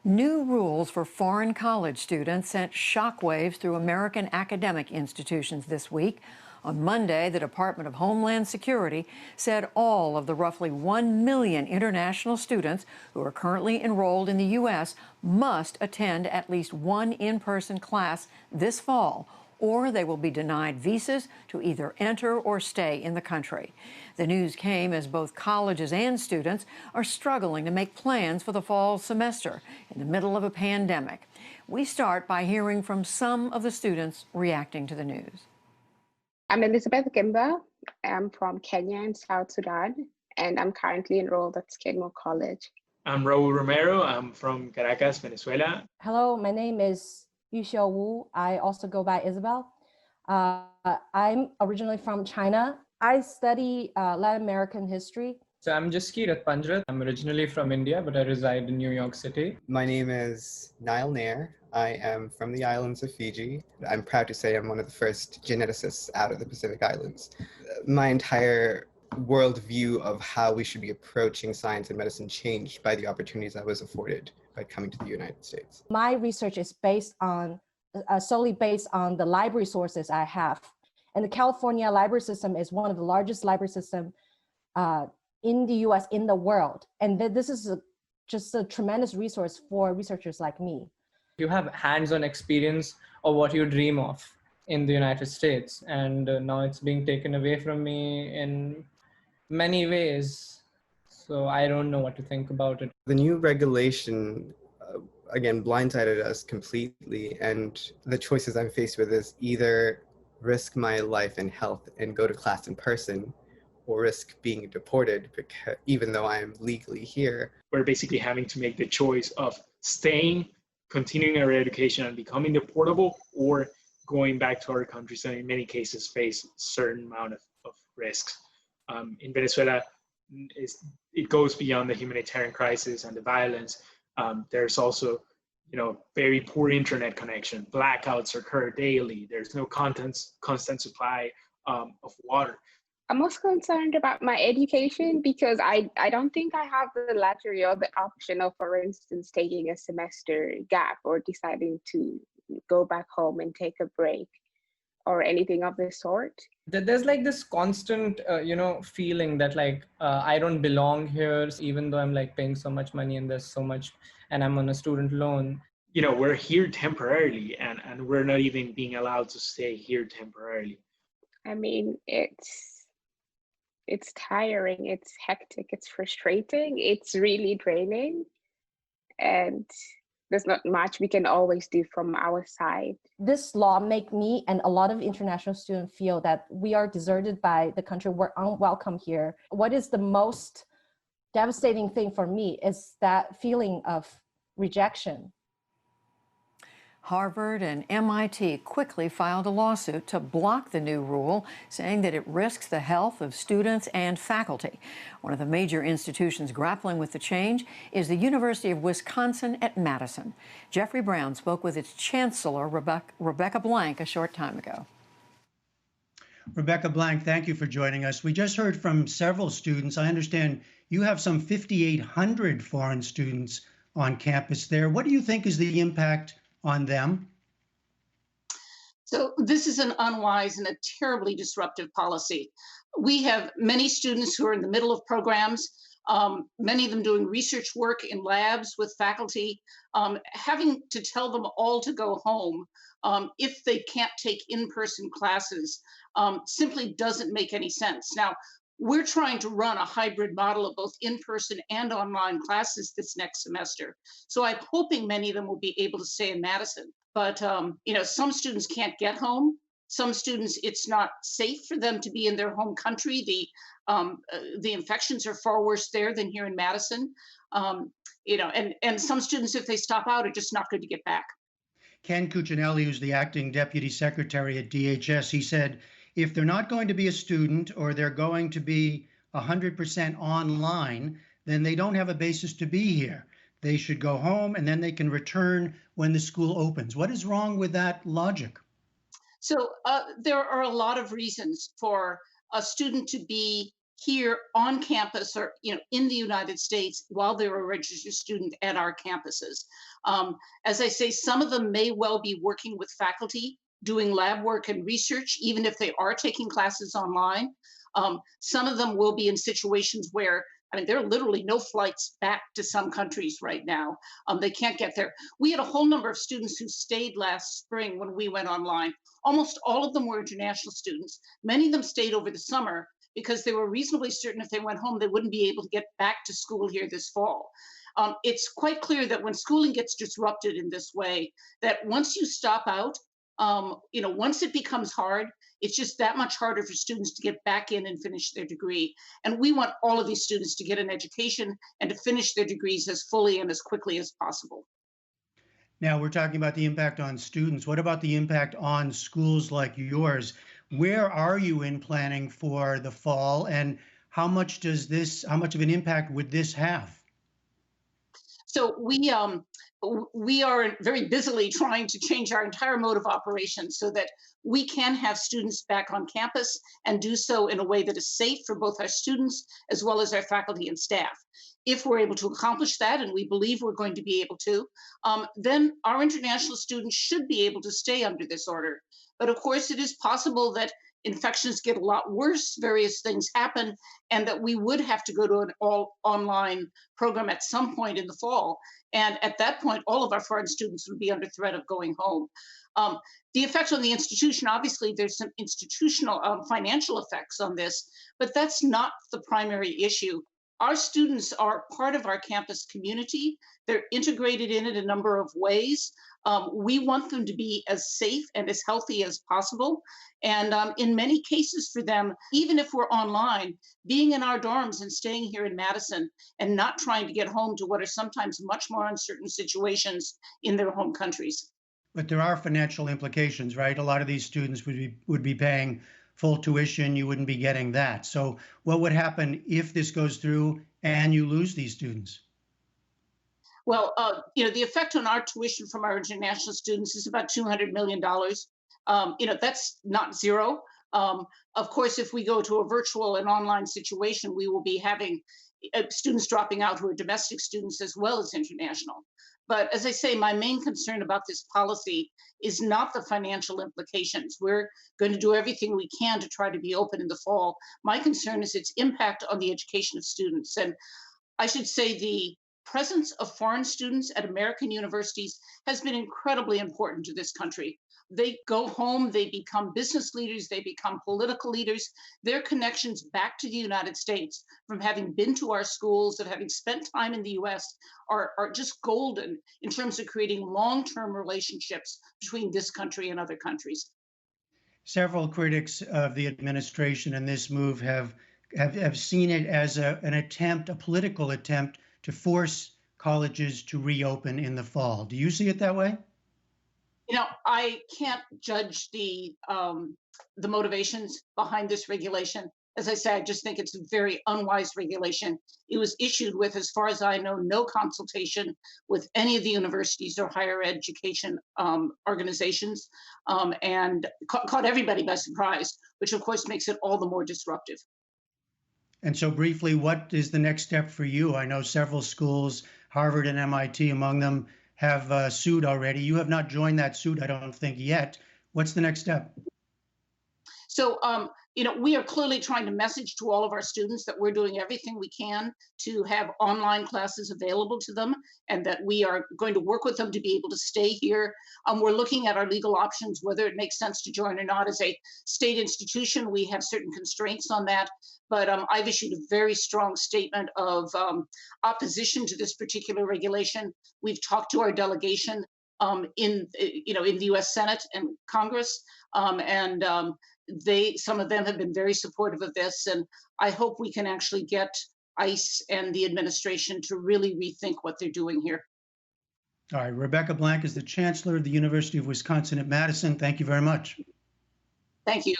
New rules for foreign college students sent shockwaves through American academic institutions this week. On Monday, the Department of Homeland Security said all of the roughly 1 million international students who are currently enrolled in the U.S. must attend at least one in-person class this fall, or they will be denied visas to either enter or stay in the country. The news came as both colleges and students are struggling to make plans for the fall semester in the middle of a pandemic. We start by hearing from some of the students reacting to the news. I'm Elizabeth Gimba. I'm from Kenya and South Sudan, and I'm currently enrolled at Skidmore College. I'm Raul Romero. I'm from Caracas, Venezuela. Hello, my name is Yuxiao Wu. I also go by Isabel. I'm originally from China. I study Latin American history. So I'm Jaski Ratpanjrat. I'm originally from India, but I reside in New York City. My name is Niall Nair. I am from the islands of Fiji. I'm proud to say I'm one of the first geneticists out of the Pacific Islands. My entire worldview of how we should be approaching science and medicine changed by the opportunities I was afforded by coming to the United States. My research is based on solely based on the library sources I have. And the California library system is one of the largest library systems in the US, in the world. And this is just a tremendous resource for researchers like me. You have hands-on experience of what you dream of in the United States. And now it's being taken away from me in many ways. So I don't know what to think about it. The new regulation, again, blindsided us completely. And the choices I'm faced with is either risk my life and health and go to class in person, or risk being deported, because even though I am legally here. We're basically having to make the choice of staying, continuing our education and becoming deportable, or going back to our countries and in many cases face a certain amount of risks. In Venezuela, it goes beyond the humanitarian crisis and the violence. There's also, very poor internet connection. Blackouts occur daily. There's no constant supply of water. I'm most concerned about my education because I don't think I have the luxury or the option of, for instance, taking a semester gap or deciding to go back home and take a break or anything of the sort. There's like this constant, feeling that I don't belong here, even though I'm paying so much money and there's so much, and I'm on a student loan. We're here temporarily and we're not even being allowed to stay here temporarily. I mean, it's tiring, it's hectic, it's frustrating, it's really draining, and there's not much we can always do from our side. This law make me and a lot of international students feel that we are deserted by the country, we're unwelcome here. What is the most devastating thing for me is that feeling of rejection. Harvard and MIT quickly filed a lawsuit to block the new rule, saying that it risks the health of students and faculty. One of the major institutions grappling with the change is the University of Wisconsin at Madison. Jeffrey Brown spoke with its chancellor, Rebecca Blank, a short time ago. Rebecca Blank, thank you for joining us. We just heard from several students. I understand you have some 5,800 foreign students on campus there. What do you think is the impact on them? So this is an unwise and a terribly disruptive policy. We have many students who are in the middle of programs, many of them doing research work in labs with faculty, having to tell them all to go home if they can't take in-person classes simply doesn't make any sense. Now, we're trying to run a hybrid model of both in-person and online classes this next semester. So I'm hoping many of them will be able to stay in Madison. But some students can't get home. Some students, it's not safe for them to be in their home country. The infections are far worse there than here in Madison. And some students, if they stop out, are just not going to get back. Ken Cuccinelli, who's the acting deputy secretary at DHS, he said, if they're not going to be a student or they're going to be 100% online, then they don't have a basis to be here. They should go home and then they can return when the school opens. What is wrong with that logic? So there are a lot of reasons for a student to be here on campus or in the United States while they're a registered student at our campuses. As I say, some of them may well be working with faculty, doing lab work and research, even if they are taking classes online. Some of them will be in situations where, I mean, there are literally no flights back to some countries right now. They can't get there. We had a whole number of students who stayed last spring when we went online. Almost all of them were international students. Many of them stayed over the summer because they were reasonably certain if they went home, they wouldn't be able to get back to school here this fall. It's quite clear that when schooling gets disrupted in this way, that once you stop out, once it becomes hard, it's just that much harder for students to get back in and finish their degree. And we want all of these students to get an education and to finish their degrees as fully and as quickly as possible. Now we're talking about the impact on students. What about the impact on schools like yours? Where are you in planning for the fall, and how much of an impact would this have? So we are very busily trying to change our entire mode of operation so that we can have students back on campus and do so in a way that is safe for both our students as well as our faculty and staff. If we're able to accomplish that, and we believe we're going to be able to, then our international students should be able to stay under this order. But of course, it is possible that infections get a lot worse, various things happen, and that we would have to go to an all online program at some point in the fall. And at that point, all of our foreign students would be under threat of going home. The effect on the institution, obviously, there's some institutional financial effects on this, but that's not the primary issue. Our students are part of our campus community. They're integrated in it a number of ways. We want them to be as safe and as healthy as possible. And in many cases for them, even if we're online, being in our dorms and staying here in Madison and not trying to get home to what are sometimes much more uncertain situations in their home countries. But there are financial implications, right? A lot of these students would be paying full tuition. You wouldn't be getting that. So what would happen if this goes through and you lose these students? Well, the effect on our tuition from our international students is about $200 million. That's not zero. Of course, if we go to a virtual and online situation, we will be having students dropping out who are domestic students as well as international. But as I say, my main concern about this policy is not the financial implications. We're going to do everything we can to try to be open in the fall. My concern is its impact on the education of students. And I should say the presence of foreign students at American universities has been incredibly important to this country. They go home, they become business leaders, they become political leaders. Their connections back to the United States from having been to our schools, of having spent time in the US, are just golden in terms of creating long-term relationships between this country and other countries. Several critics of the administration and this move have seen it as an attempt, a political attempt, to force colleges to reopen in the fall. Do you see it that way? I can't judge the motivations behind this regulation. As I say, I just think it's a very unwise regulation. It was issued with, as far as I know, no consultation with any of the universities or higher education organizations, and caught everybody by surprise, which of course makes it all the more disruptive. And so briefly, what is the next step for you? I know several schools, Harvard and MIT among them, have sued already. You have not joined that suit, I don't think, yet. What's the next step? So, we are clearly trying to message to all of our students that we're doing everything we can to have online classes available to them, and that we are going to work with them to be able to stay here. We're looking at our legal options, whether it makes sense to join or not. As a state institution, we have certain constraints on that. But I've issued a very strong statement of opposition to this particular regulation. We've talked to our delegation in the U.S. Senate and Congress, and some of them have been very supportive of this. And I hope we can actually get ICE and the administration to really rethink what they're doing here. All right, Rebecca Blank is the Chancellor of the University of Wisconsin at Madison. Thank you very much. Thank you.